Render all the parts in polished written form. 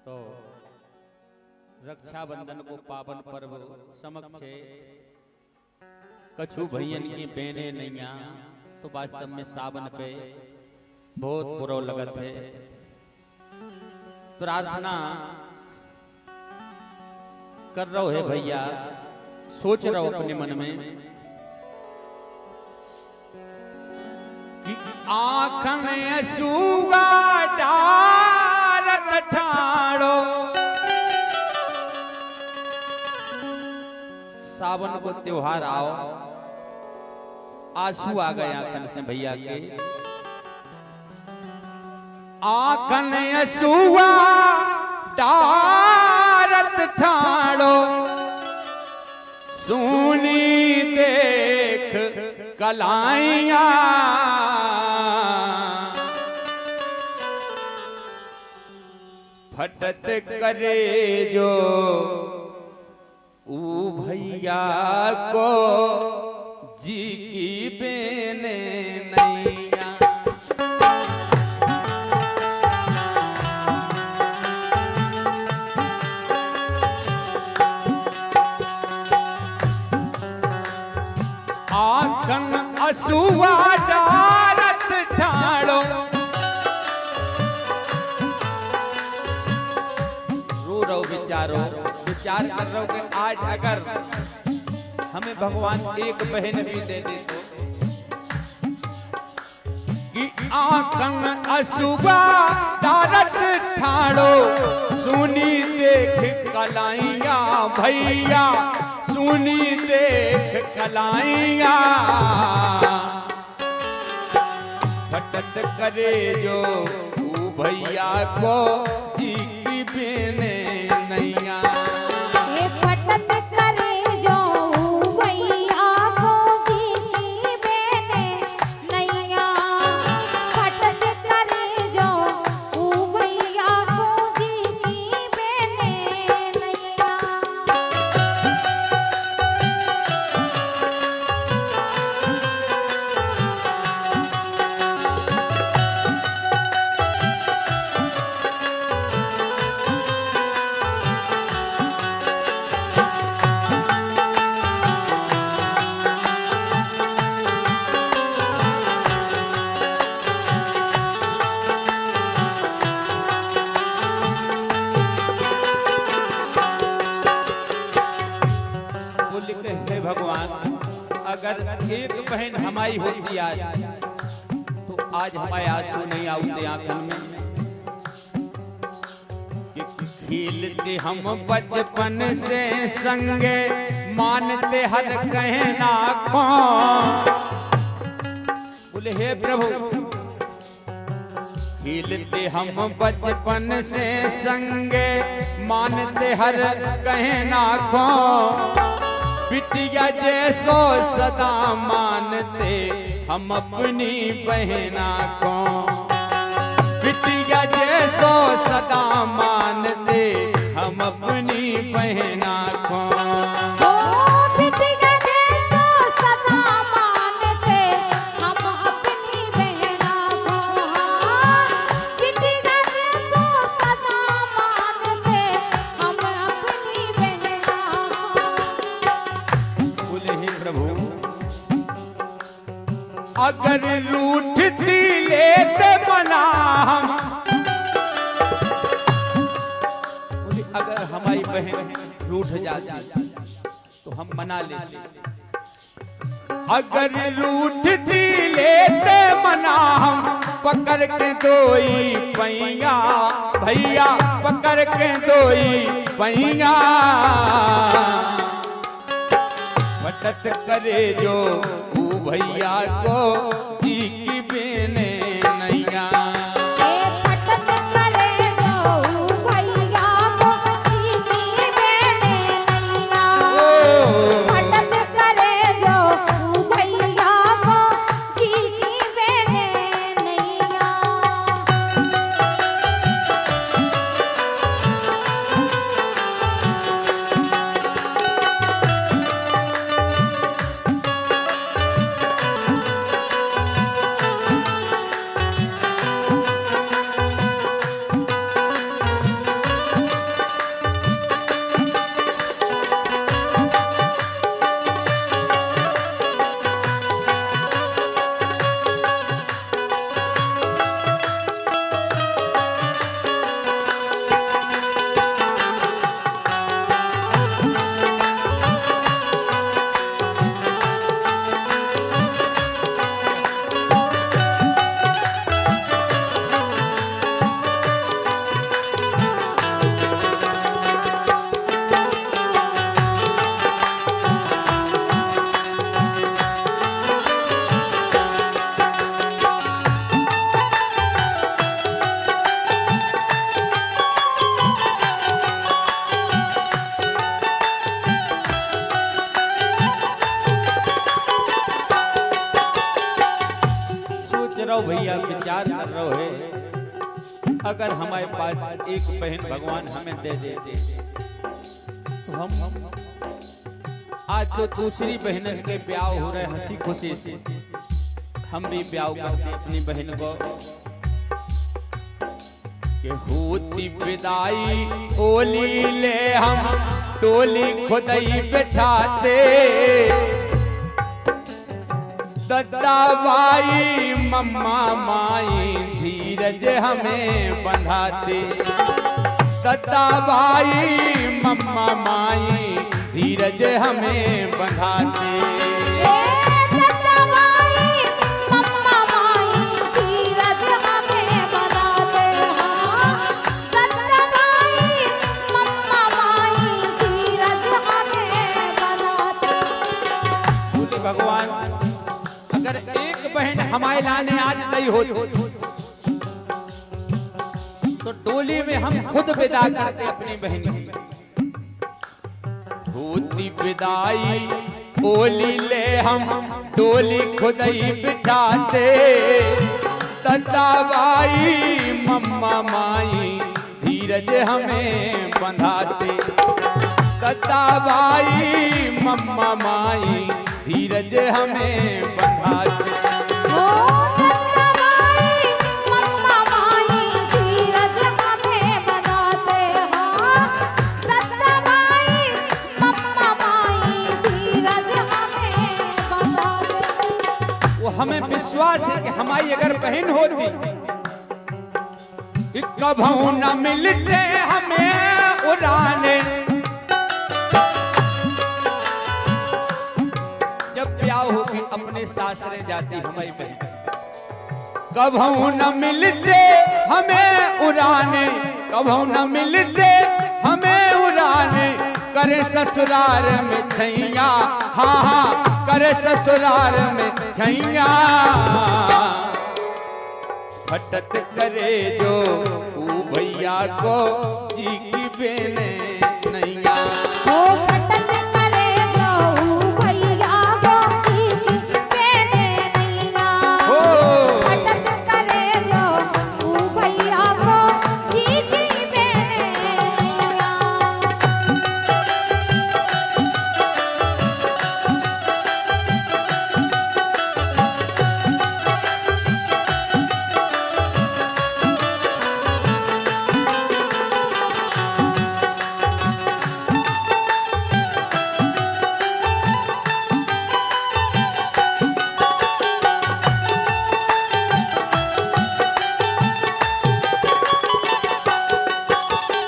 तो रक्षाबंधन को पावन पर्व समक्ष कछु भैयन की बेने नैया तो वास्तव में सावन पे बहुत बुरा लगत है। प्रार्थना कर रहो है भैया, सोच रहो अपने मन में कि आँखन असूगा डारत ठाड़ो। सावन को त्योहार आओ, आंसू आ गए आंखन से भैया के। आंखन असूआ डारत ठाड़ो, सुनी देख कलाइया। फटत करे जो ऊ भैया को जी की बेने नैया। आँखन असूआ डारत ठाड़ो, रो रहो विचारो, विचार कर रहे हो कि आज अगर हमें भगवान एक बहन भी दे दे तो कि आँखन असूआ डारत ठाड़ो, सुनी देख कलाइया भैया, सुनी देख कलाइया। फटत करे जो तू भैया को जी की बेने नैया। फटत करे जो भैया को जी की बेने नैया। फटत करे जो भैया को जी की बेने नैया। भगवान अगर एक बहन हमारी होती आज तो आज हमारे आंसू नहीं आते आंखों में। खेलते हम बचपन से संगे, मानते हर कहना कौन। बोले हे प्रभु, खेलते हम बचपन से संगे, मानते हर कहना कौन। बिटिया जैसो सदा मानते हम अपनी बहना को। बिटिया जैसो सदा मानते हम अपनी बहना को। बिटिया जैसो सदा मानते हम अपनी बहना को। बिटिया जैसो सदा मानते हम अपनी बहना को। बोले हे प्रभु, अगर रूठती लेते मना हम, अगर हमारी बहन रूठ जाती तो हम मना लेते। अगर रूठती लेते मना हम, पकड़ के दोई पैया भैया, पकड़ के दोई पैया। फटत करे जो भैया को जी की बेने नैया। फटत करे जो भैया को जी की बेने नैया। फटत करे जो भैया को जी की बेने नैया। विचार कर रहे है, अगर हमारे पास एक बहन भगवान हमें दे देते तो हम आज जो दूसरी बहन के ब्याह हो रहे हंसी खुशी से हम भी ब्याह करते अपनी बहन को कि होती विदाई ओली ले हम टोली खुदाई बैठाते दद्दा भाई मम्मा माई धीरज हमें बंधाते दद्दा भाई मम्मा माई धीरज हमें बंधाते भगवान अगर एक बहन हमारे लाने आज गई हो तो डोली में हम खुद विदा करते अपनी बहन की होती विदाई ओली ले हम डोली खुद ही बिठाते दद्दा भाई मम्मा माई धीरज हमें बंधाते दद्दा भाई मम्मा माई धीरज हमें बंधाते हमें विश्वास है कि हमारी अगर बहन होती कभू न मिलते हमें उड़ाने जब ब्याह होगी अपने सासरे जाती हमारी बहन कभू न मिलते हमें उड़ाने कभू न मिलते हमें उड़ाने करे ससुराल में छैया हाँ हाँ करे ससुराल में छैया फटत करे जो भैया को जी की बेने नैया फटत करे जो भैया को जी की बेने नैया फटत करे जो भैया को जी की बेने नैया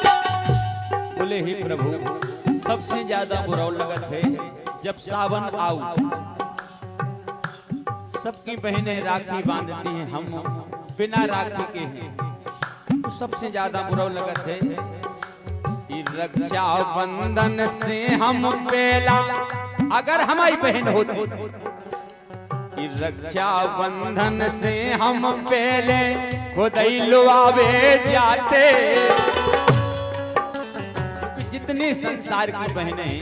बोले ही प्रभु सबसे ज्यादा बुरा लगत है जब सावन आऊ सबकी बहनें राखी बांधती हैं हम बिना राखी के हैं तो सबसे ज्यादा बुरा लगत है कि रक्षा बंधन से हम पेला अगर हमारी बहन होती कि रक्षा बंधन से हम पहले खुदाई लुआवे जाते जितनी संसार की बहनें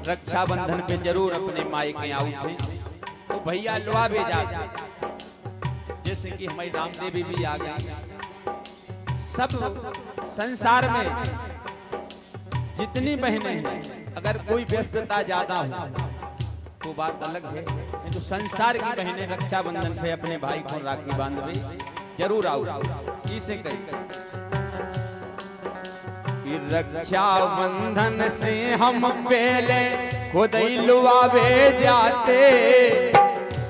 रक्षा बंधन पे जरूर अपने मायके आऊ थे तो भैया लुआवे जाते जैसे कि हमारी रामदेवी भी आ गई सब संसार में जितनी बहनें हैं अगर कोई व्यस्तता ज्यादा हो तो बात अलग है तो संसार की बहनें रक्षा बंधन पे अपने भाई को राखी बांधवे जरूर आओ इसे कही रक्षा बंधन से हम पहले खुदाई लुआवे जाते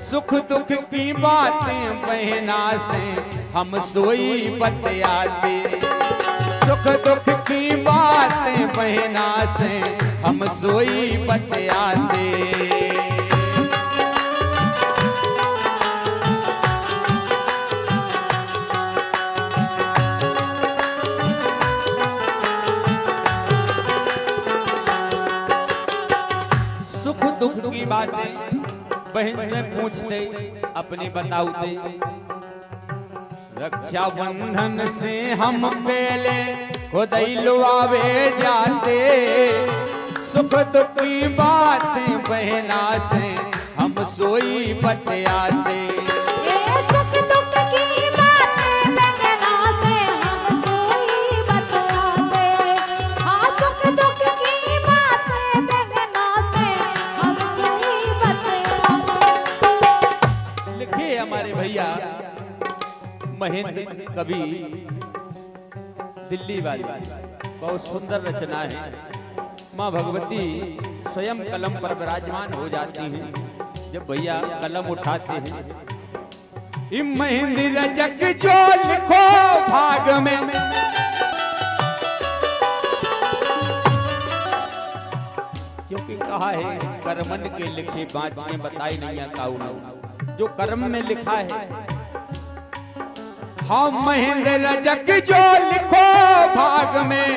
सुख दुख की बातें बहना से हम सोई बतियाते सुख दुख की बातें बहना से हम सोई बतियाते दुख की बातें बहन से पूछते अपनी बताऊते रक्षा बंधन से हम पहले खुदाई लुआवे जाते सुख दुख की बातें बहना से हम सोई बतियाते सुख दुख की बातें महेंद्र कवि दिल्ली वाली बहुत सुंदर रचना है। माँ भगवती स्वयं कलम पर विराजमान हो जाती हैं जब भैया कलम उठाते हैं। महेंद्र जग जो लिखो भाग में, क्योंकि कहा है कर्मन के लिखे बाँचिए बताई नहीं काऊ, जो कर्म में लिखा है। हाँ महेंद्र जग जो लिखो भाग में,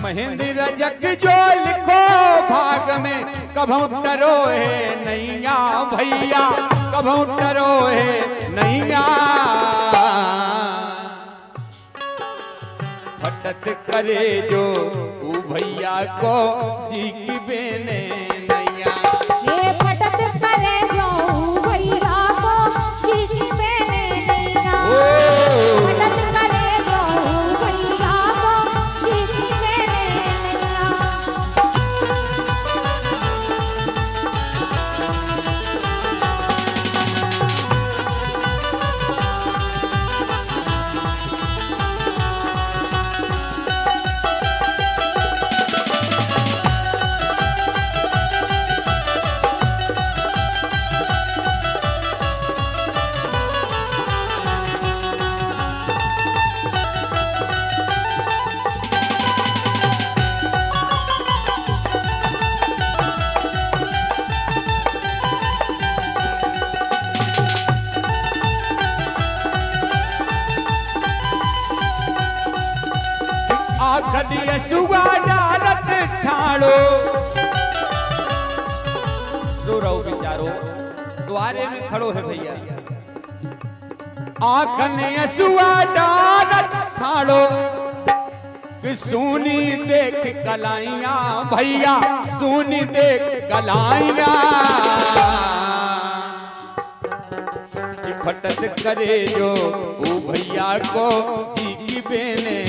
महेंद्र जग जो लिखो भाग में, कभू टरो है नैया भैया, कभू टरो है नैया। फटत करे जो तू भैया को जी की बेने नैया। ये फटत करे जो भैया को जी की बेने नैया। फटत करे जो भैया को जी की बेने नैया। आखिर सुगा डालत ठाड़ो, रो रहो बेचारो द्वारे में खड़ो है भैया। आखने सुगा डालत ठाड़ो कि सुनी देख कलाइया भैया, सुनी देख कलाइया। फटत करे जो ओ भैया को जी की बेने